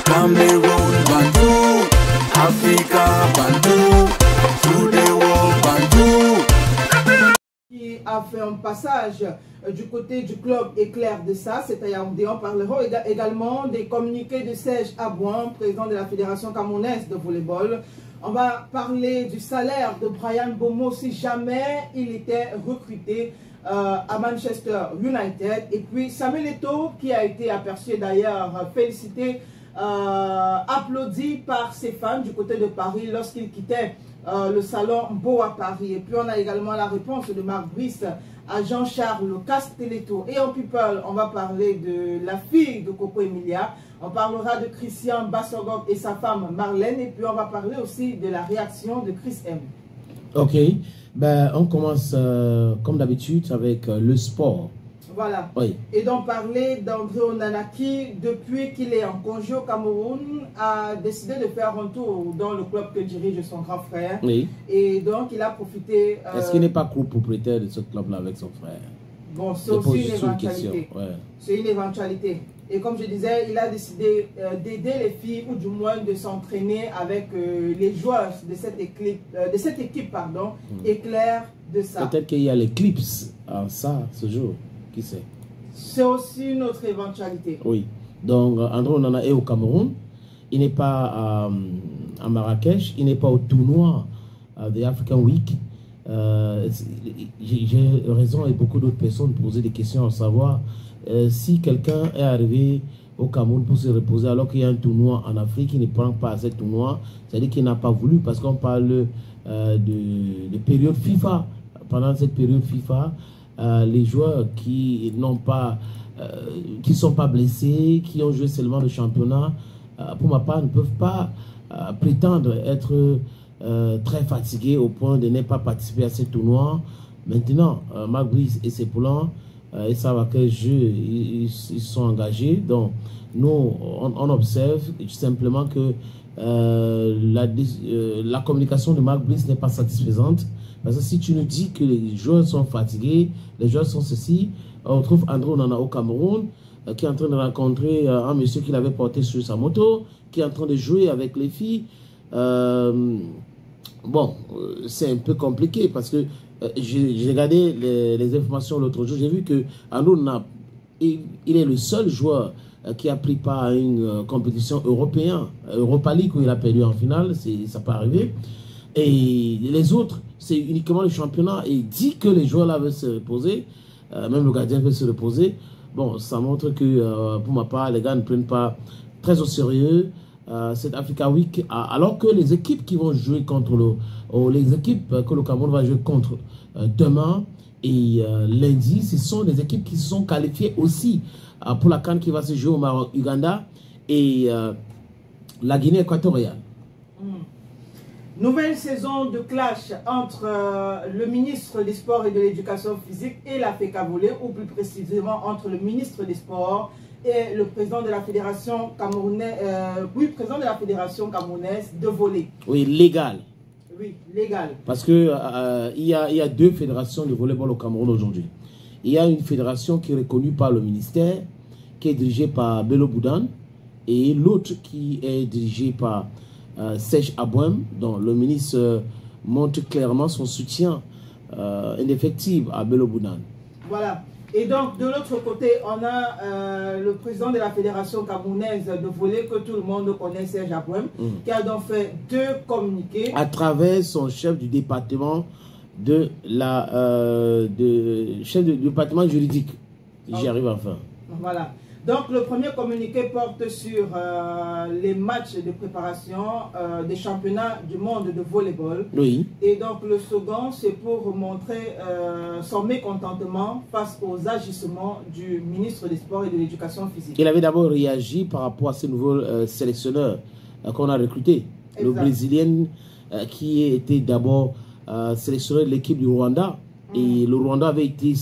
Cameroon, Bandou, Africa, Bandou, through the world, Bandou. Qui a fait un passage du côté du club Éclair de ça, c'est à Yaoundé. On parlera également des communiqués de Serge Abouin, président de la Fédération camerounaise de volleyball. On va parler du salaire de Bryan Mbeumo si jamais il était recruté à Manchester United. Et puis Samuel Eto'o qui a été aperçu d'ailleurs, félicité, applaudi par ses fans du côté de Paris lorsqu'il quittait le salon Beau à Paris. Et puis on a également la réponse de Marc Brice à Jean-Charles Castelletto. Et en People, on va parler de la fille de Coco Emilia. On parlera de Christian Bassogog et sa femme Marlène. Et puis on va parler aussi de la réaction de Chris M. Ok, ben, on commence comme d'habitude avec le sport. Voilà. Oui. Et donc parler d'André Onana qui, depuis qu'il est en congé au Cameroun, a décidé de faire un tour dans le club que dirige son grand frère. Oui. Et donc il a profité... Est-ce qu'il n'est pas copropriétaire de ce club-là avec son frère? Bon, c'est aussi une éventualité. Ouais. C'est une éventualité. Et comme je disais, il a décidé d'aider les filles, ou du moins de s'entraîner avec les joueurs de cette équipe, Éclair de ça. Peut-être qu'il y a l'éclipse en ça ce jour. Qui sait? C'est aussi une autre éventualité. Oui. Donc, André Onana est au Cameroun. Il n'est pas à Marrakech. Il n'est pas au tournoi de African Week. J'ai raison et beaucoup d'autres personnes de poser des questions à savoir si quelqu'un est arrivé au Cameroun pour se reposer alors qu'il y a un tournoi en Afrique, il ne prend pas à ce tournoi, c'est-à-dire qu'il n'a pas voulu, parce qu'on parle de période FIFA. Pendant cette période FIFA, les joueurs qui n'ont pas, qui sont pas blessés, qui ont joué seulement le championnat, pour ma part, ne peuvent pas prétendre être très fatigués au point de ne pas participer à ce tournoi. Maintenant, Marc Brice et ses poulains, ils savent à quel jeu ils sont engagés. Donc, nous, on observe simplement que la communication de Marc Brice n'est pas satisfaisante. Parce que si tu nous dis que les joueurs sont fatigués, les joueurs sont ceci, on trouve André Onana au Cameroun, qui est en train de rencontrer un monsieur qu'il avait porté sur sa moto, qui est en train de jouer avec les filles. Bon, c'est un peu compliqué parce que j'ai regardé les informations l'autre jour. J'ai vu que André Onana, il est le seul joueur qui a pris part à une compétition européenne, Europa League, où il a perdu en finale. Ça peut arriver. Et les autres, c'est uniquement le championnat. Et il dit que les joueurs là veulent se reposer, même le gardien veut se reposer. Bon, ça montre que pour ma part, les gars ne prennent pas très au sérieux cette Africa Week, alors que les équipes qui vont jouer contre les équipes que le Cameroun va jouer contre demain et lundi, ce sont des équipes qui se sont qualifiées aussi pour la CAN qui va se jouer au Maroc, Uganda et la Guinée équatoriale. Nouvelle saison de clash entre le ministre des Sports et de l'Éducation physique et la FECAVOLE, ou plus précisément entre le ministre des Sports et le président de la Fédération camerounaise, président de la Fédération camerounaise de volley. Oui, légal. Oui, légal. Parce que il y a deux fédérations de volleyball au Cameroun aujourd'hui. Il y a une fédération qui est reconnue par le ministère, qui est dirigée par Bello Boudane, et l'autre qui est dirigée par Serge Abouin, dont le ministre montre clairement son soutien indéfectible à Bello Boudane. Voilà. Et donc, de l'autre côté, on a le président de la Fédération camerounaise de volley, que tout le monde connaît, Serge Abouin, qui a donc fait deux communiqués. À travers son chef du département chef du département juridique. J'y arrive enfin. Voilà. Donc, le premier communiqué porte sur les matchs de préparation des championnats du monde de volleyball. Oui. Et donc, le second, c'est pour montrer son mécontentement face aux agissements du ministre des Sports et de l'Éducation physique. Il avait d'abord réagi par rapport à ce nouveau sélectionneur qu'on a recruté. Exact. Le Brésilien qui était d'abord sélectionneur de l'équipe du Rwanda. Et le Rwanda avait été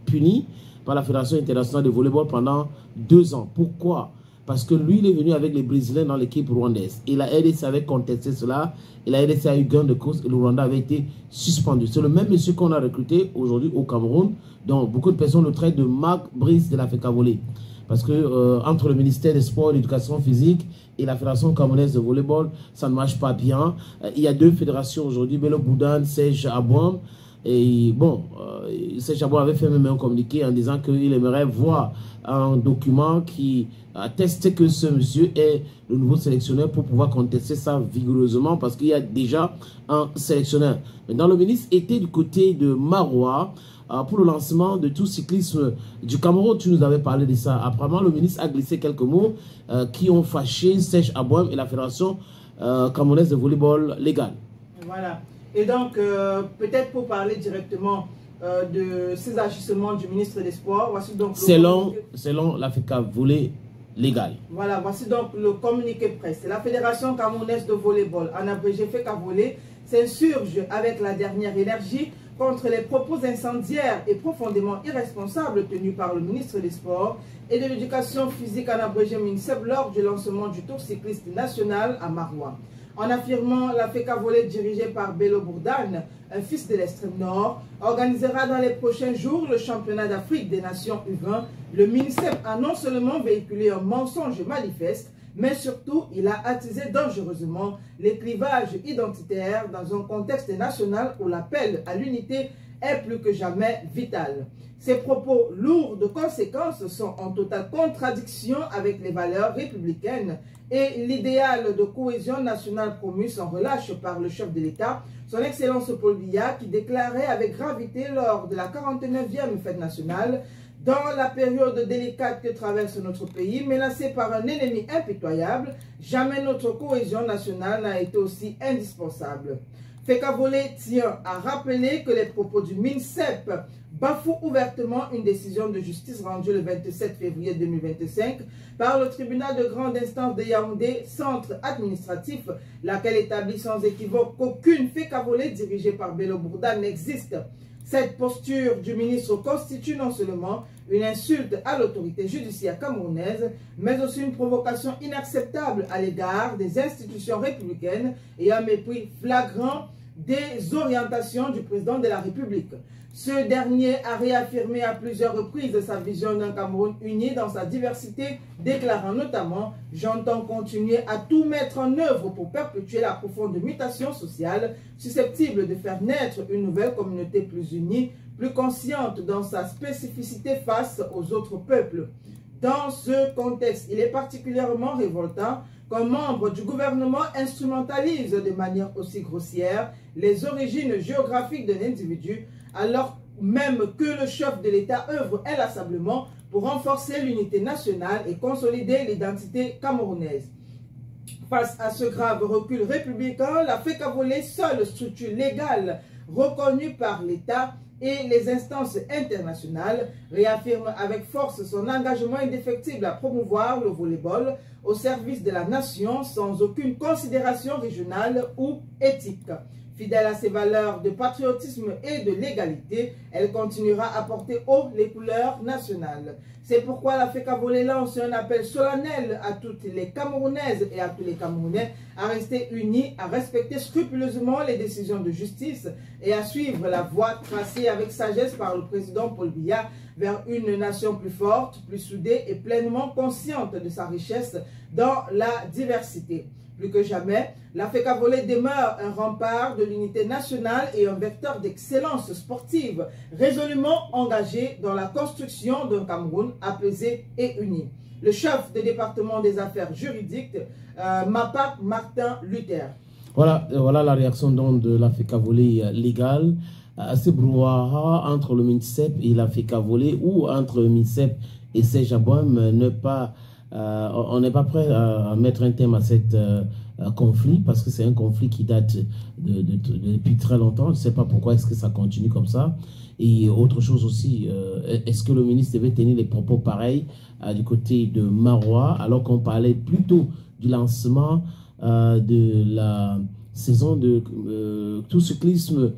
puni par la Fédération internationale de volleyball pendant 2 ans. Pourquoi? Parce que lui, il est venu avec les Brésiliens dans l'équipe rwandaise. Et la RDC avait contesté cela. Et la RDC a eu gain de cause et le Rwanda avait été suspendu. C'est le même monsieur qu'on a recruté aujourd'hui au Cameroun, dont beaucoup de personnes le traitent de Marc Brice de la FECAVOLE. parce que entre le ministère des Sports et de l'Éducation physique et la Fédération camerounaise de volleyball, ça ne marche pas bien. Il y a deux fédérations aujourd'hui, Bello Boudane, Serge Abouam. Et bon, Serge Abouam avait fait même un communiqué en disant qu'il aimerait voir un document qui atteste que ce monsieur est le nouveau sélectionneur pour pouvoir contester ça vigoureusement parce qu'il y a déjà un sélectionneur. Maintenant, le ministre était du côté de Marois pour le lancement de tout cyclisme du Cameroun. Tu nous avais parlé de ça. Apparemment, le ministre a glissé quelques mots qui ont fâché Serge Abouam et la Fédération camerounaise de volleyball légal. Voilà. Et donc, peut-être pour parler directement de ces agissements du ministre des Sports, voici donc selon l'Africa Volley légal. Voilà, voici donc le communiqué presse. La Fédération camerounaise de volleyball, en abrégé FECA Volley, s'insurge avec la dernière énergie contre les propos incendiaires et profondément irresponsables tenus par le ministre des Sports et de l'Éducation physique, en abrégé MINSEP, lors du lancement du Tour cycliste national à Marois. En affirmant la FECA Volley dirigée par Bello Boudane, un fils de l'extrême nord, organisera dans les prochains jours le championnat d'Afrique des Nations U20. Le MINSEP a non seulement véhiculé un mensonge manifeste, mais surtout il a attisé dangereusement les clivages identitaires dans un contexte national où l'appel à l'unité est plus que jamais vital. Ces propos lourds de conséquences sont en totale contradiction avec les valeurs républicaines et l'idéal de cohésion nationale promu sans relâche par le chef de l'État, son Excellence Paul Biya, qui déclarait avec gravité lors de la 49e fête nationale, dans la période délicate que traverse notre pays, menacé par un ennemi impitoyable, jamais notre cohésion nationale n'a été aussi indispensable. FECA Volley tient à rappeler que les propos du MINSEP bafouent ouvertement une décision de justice rendue le 27 février 2025 par le tribunal de grande instance de Yaoundé, centre administratif, laquelle établit sans équivoque qu'aucune FECA Volley dirigée par Bello Boudane n'existe. Cette posture du ministre constitue non seulement une insulte à l'autorité judiciaire camerounaise, mais aussi une provocation inacceptable à l'égard des institutions républicaines et un mépris flagrant des orientations du président de la République. Ce dernier a réaffirmé à plusieurs reprises sa vision d'un Cameroun uni dans sa diversité, déclarant notamment « J'entends continuer à tout mettre en œuvre pour perpétuer la profonde mutation sociale susceptible de faire naître une nouvelle communauté plus unie, plus consciente dans sa spécificité face aux autres peuples. » Dans ce contexte, il est particulièrement révoltant qu'un membre du gouvernement instrumentalise de manière aussi grossière les origines géographiques de l'individu, alors même que le chef de l'État œuvre inlassablement pour renforcer l'unité nationale et consolider l'identité camerounaise. Face à ce grave recul républicain, la FECA Volley, seule structure légale reconnue par l'État et les instances internationales, réaffirme avec force son engagement indéfectible à promouvoir le volleyball au service de la nation sans aucune considération régionale ou éthique. Fidèle à ses valeurs de patriotisme et de légalité, elle continuera à porter haut les couleurs nationales. C'est pourquoi la FECA Volley lance un appel solennel à toutes les Camerounaises et à tous les Camerounais à rester unis, à respecter scrupuleusement les décisions de justice et à suivre la voie tracée avec sagesse par le président Paul Biya vers une nation plus forte, plus soudée et pleinement consciente de sa richesse dans la diversité. Plus que jamais, la FECA Volley demeure un rempart de l'unité nationale et un vecteur d'excellence sportive, résolument engagé dans la construction d'un Cameroun apaisé et uni. Le chef du département des affaires juridiques, Mapak Martin Luther. Voilà la réaction donc de la FECA Volley légale. Ce brouhaha entre le MINSEP et la FECA Volley ou entre le MINSEP et Serge Abouam on n'est pas prêt à mettre un terme à cet conflit parce que c'est un conflit qui date depuis très longtemps. Je ne sais pas pourquoi est-ce que ça continue comme ça. Et autre chose aussi, est-ce que le ministre devait tenir des propos pareils du côté de Marois alors qu'on parlait plutôt du lancement de la saison de tout cyclisme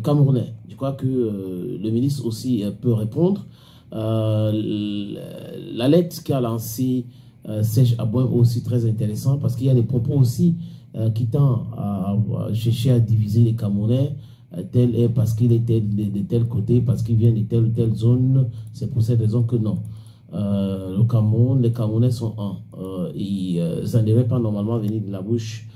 camerounais. Je crois que le ministre aussi peut répondre. La lettre qu'a lancée Serge Abouam est aussi très intéressant parce qu'il y a des propos aussi qui tendent à chercher à diviser les Camerounais, tel est parce qu'il est de tel côté, parce qu'il vient de telle ou telle zone. C'est pour cette raison que non. le Cameroun, les Camerounais sont un. Ils ne devaient pas normalement venir de la bouche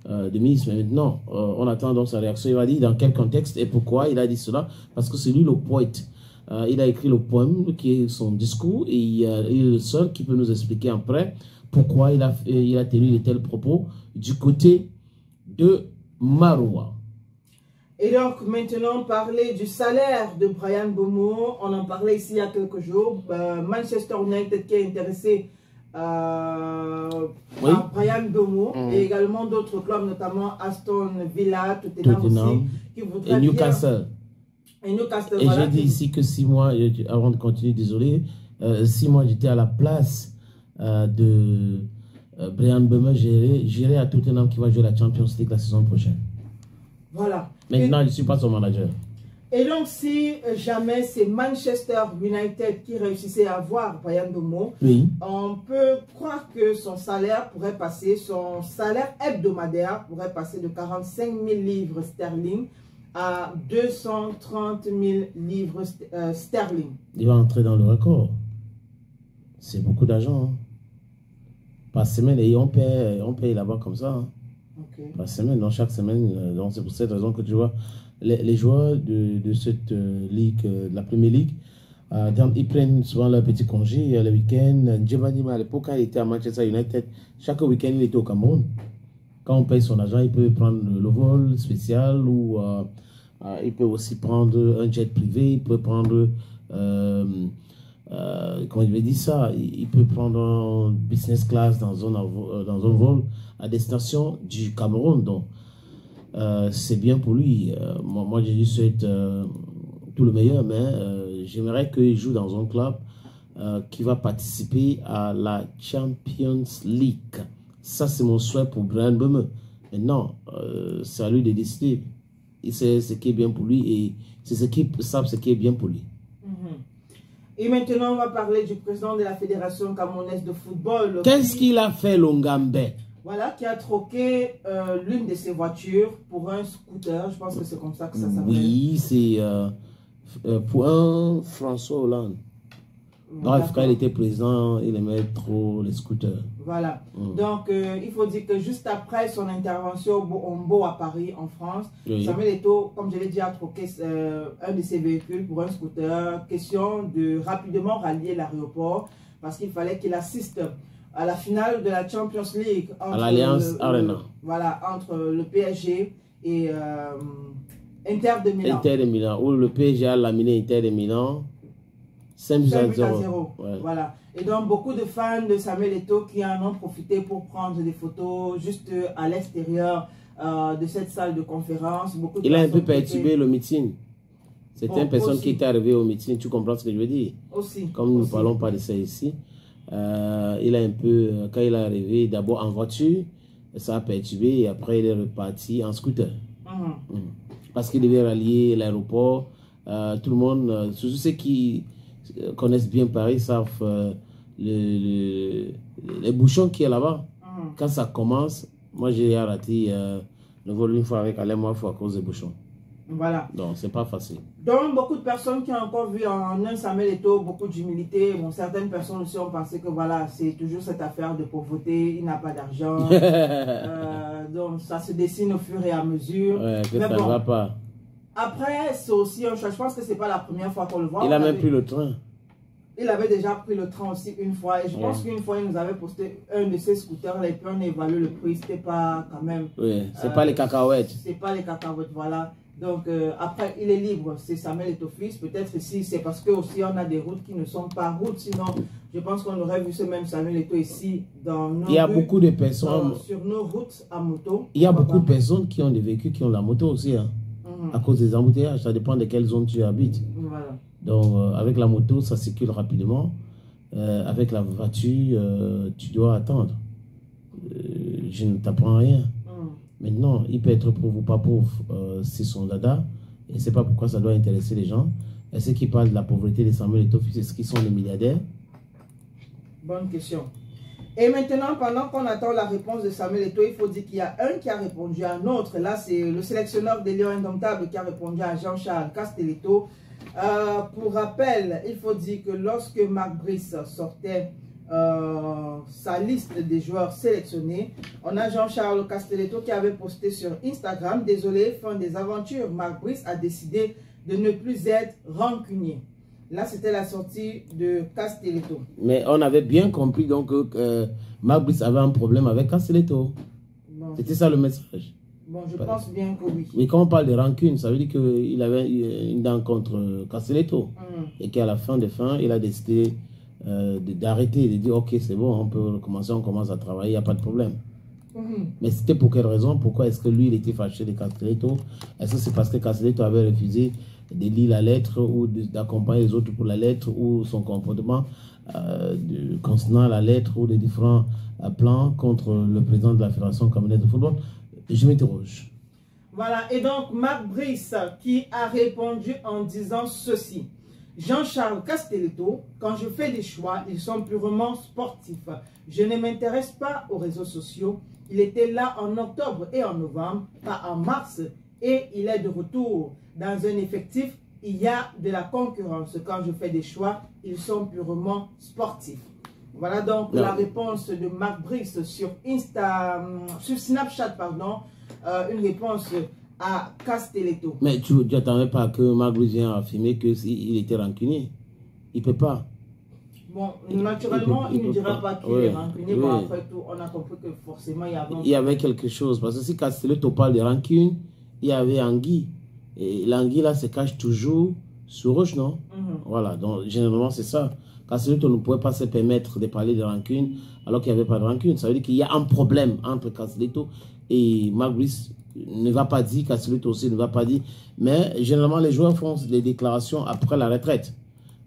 de ministre, mais maintenant, on attend donc sa réaction. Il va dire dans quel contexte et pourquoi il a dit cela, parce que c'est lui le poète. Il a écrit le poème qui est son discours et il est le seul qui peut nous expliquer après pourquoi il a tenu de tels propos du côté de Maroua. Et donc, maintenant, parler du salaire de Bryan Mbeumo. On en parlait ici il y a quelques jours. Manchester United qui est intéressé à Bryan Mbeumo et également d'autres clubs, notamment Aston Villa, Tottenham aussi, qui voudraient Newcastle. Et Newcastle, et j'ai dit ici que 6 mois, avant de continuer, désolé, 6 mois j'étais à la place de Bryan Mbeumo, j'irai à Tottenham qui va jouer la Champions League la saison prochaine. Voilà. Maintenant, je ne suis pas son manager. Et donc, si jamais c'est Manchester United qui réussissait à avoir Bryan Mbeumo, on peut croire que son salaire pourrait passer, son salaire hebdomadaire pourrait passer de 45 000 livres sterling à 230 000 livres sterling. Il va entrer dans le record. C'est beaucoup d'argent. Hein. Par semaine, et on paye là-bas comme ça. Hein. Okay. Par semaine, dans chaque semaine. Donc c'est pour cette raison que tu vois, les joueurs de cette ligue, de la Premier League, ils prennent souvent leur petit congé le week-end. Giovanni, à l'époque, quand il était à Manchester United, chaque week-end, il était au Cameroun. Quand on paye son argent, il peut prendre le vol spécial ou il peut aussi prendre un jet privé, il peut prendre, comment je vais dire ça, il peut prendre un business class dans un vol à destination du Cameroun. Donc, c'est bien pour lui. Moi, je lui souhaite tout le meilleur, mais j'aimerais qu'il joue dans un club qui va participer à la Champions League. Ça, c'est mon souhait pour Bryan Mbeumo. Maintenant, c'est à lui de décider. Il sait ce qui est bien pour lui et c'est ceux qui savent ce qui est bien pour lui. Et maintenant, on va parler du président de la Fédération camerounaise de football. Qu'est-ce qu'il a fait, Longambe? Voilà, qui a troqué l'une de ses voitures pour un scooter. Je pense que c'est comme ça que ça s'appelle. Oui, c'est pour un François Hollande. Bref, quand il était président, il aimait trop les scooters. Voilà. Donc, il faut dire que juste après son intervention au Mbo à Paris, en France, Samuel Eto'o, comme je l'ai dit, a troqué un de ses véhicules pour un scooter. Question de rapidement rallier l'aéroport parce qu'il fallait qu'il assiste à la finale de la Champions League. À l'Alliance Arena. Voilà, entre le PSG et Inter de Milan. Inter de Milan, où le PSG a laminé Inter de Milan. 5-0. Ouais. Voilà. Et donc, beaucoup de fans de Samuel Eto'o qui en ont profité pour prendre des photos juste à l'extérieur de cette salle de conférence. Il a un peu perturbé le meeting. C'était une personne qui était arrivée au meeting. Tu comprends ce que je veux dire? Aussi. Comme nous ne parlons pas de ça ici. Il a un peu, quand il est arrivé, d'abord en voiture, ça a perturbé et après il est reparti en scooter. Parce qu'il devait rallier l'aéroport. Tout le monde, surtout ceux qui connaissent bien Paris, savent les bouchons qu'il y a là-bas. Quand ça commence, moi j'ai raté le vol une fois avec Alain Moifou à cause des bouchons. Voilà. Donc c'est pas facile. Donc beaucoup de personnes qui ont encore vu en un Samuel Eto'o beaucoup d'humilité. Bon, certaines personnes aussi ont pensé que voilà, c'est toujours cette affaire de pauvreté, il n'a pas d'argent. Donc ça se dessine au fur et à mesure. Ouais, que ça ne va pas. Après, c'est aussi un choix. Je pense que c'est pas la première fois qu'on le voit. Il a même pris le train. Il avait déjà pris le train aussi une fois. Et je pense qu'une fois, il nous avait posté un de ses scooters. Là, et puis on a évalué le prix. C'était pas quand même... Oui, c'est pas les cacahuètes. C'est pas les cacahuètes, voilà. Donc, après, il est libre. C'est Samuel Eto'o fils. Peut-être ici, c'est parce que aussi on a des routes qui ne sont pas routes. Sinon, je pense qu'on aurait vu ce même Samuel Eto'o ici dans nos Il y a beaucoup de personnes... sur nos routes à moto. Il y a beaucoup de personnes qui ont des véhicules, qui ont la moto aussi. Hein. À cause des embouteillages, ça dépend de quelle zone tu habites. Voilà. Donc, avec la moto, ça circule rapidement. Avec la voiture, tu dois attendre. Je ne t'apprends rien. Maintenant, il peut être pauvre ou pas pauvre, c'est son dada. Et c'est pas pourquoi ça doit intéresser les gens. Et ceux qui parlent de la pauvreté des Samuel Eto'o, c'est ceux qui sont les milliardaires. Bonne question. Et maintenant, pendant qu'on attend la réponse de Samuel Eto'o, il faut dire qu'il y a un qui a répondu à un autre. Là, c'est le sélectionneur des Lions Indomptables qui a répondu à Jean-Charles Castelletto. Pour rappel, il faut dire que lorsque Marc Brice sortait sa liste des joueurs sélectionnés, on a Jean-Charles Castelletto qui avait posté sur Instagram: désolé, fin des aventures, Marc Brice a décidé de ne plus être rancunier. Là, c'était la sortie de Castelletto. Mais on avait bien compris donc que Marc Brice avait un problème avec Castelletto. Bon. C'était ça le message. Bon, je pense bien que oui. Mais quand on parle de rancune, ça veut dire qu'il avait une dent contre Castelletto. Et qu'à la fin, il a décidé d'arrêter, de dire ok, c'est bon, on peut recommencer, on commence à travailler, il n'y a pas de problème. Mais c'était pour quelle raison? Pourquoi est-ce que lui, il était fâché de Castelletto? Est-ce que c'est parce que Castelletto avait refusé de lire la lettre ou d'accompagner les autres pour la lettre, ou son comportement concernant la lettre, ou les différents plans contre le président de la Fédération camerounaise de football? Je m'interroge. Voilà, et donc Marc Brice qui a répondu en disant ceci: Jean-Charles Castelletto, quand je fais des choix, ils sont purement sportifs. Je ne m'intéresse pas aux réseaux sociaux. Il était là en octobre et en novembre, pas en mars, et il est de retour. Dans un effectif, il y a de la concurrence. Quand je fais des choix, ils sont purement sportifs. Voilà donc la réponse de Marc Brice sur Snapchat, pardon, une réponse à Castelletto. Mais tu n'attendais pas que Marc Brice vienne affirmer qu'il était rancunier? Il ne peut pas. Bon, naturellement, il ne dira pas qu'il est rancunier. Bon, après tout, on a compris que forcément, il y avait quelque chose. Parce que si Castelletto parle de rancune, il y avait Anguille. Et l'anguille là se cache toujours sous roche, non? Voilà, donc généralement c'est ça. Castelletto ne pouvait pas se permettre de parler de rancune alors qu'il n'y avait pas de rancune. Ça veut dire qu'il y a un problème entre Castelletto et Marc Brice. Ne va pas dire, Castelletto aussi ne va pas dire. Mais généralement les joueurs font des déclarations après la retraite,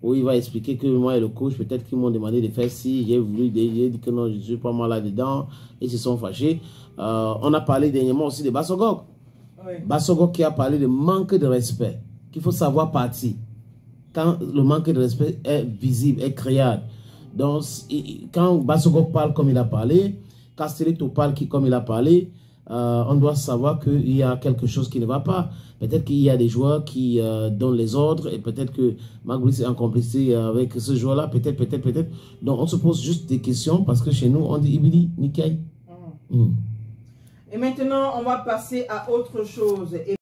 où il va expliquer que moi et le coach, peut-être qu'ils m'ont demandé de faire ci, j'ai dit que non, je ne suis pas moi là-dedans, ils se sont fâchés. On a parlé dernièrement aussi de Bassogog. Oui. Bassogog qui a parlé de manque de respect, qu'il faut savoir partir. Quand le manque de respect est visible, est créable. Donc, quand Bassogog parle comme il a parlé, Castelletto parle comme il a parlé, on doit savoir qu'il y a quelque chose qui ne va pas. Peut-être qu'il y a des joueurs qui donnent les ordres, et peut-être que Marc Brice est en complicité avec ce joueur-là, peut-être. Donc, on se pose juste des questions, parce que chez nous, on dit Ibili, Nikai. Et maintenant, on va passer à autre chose.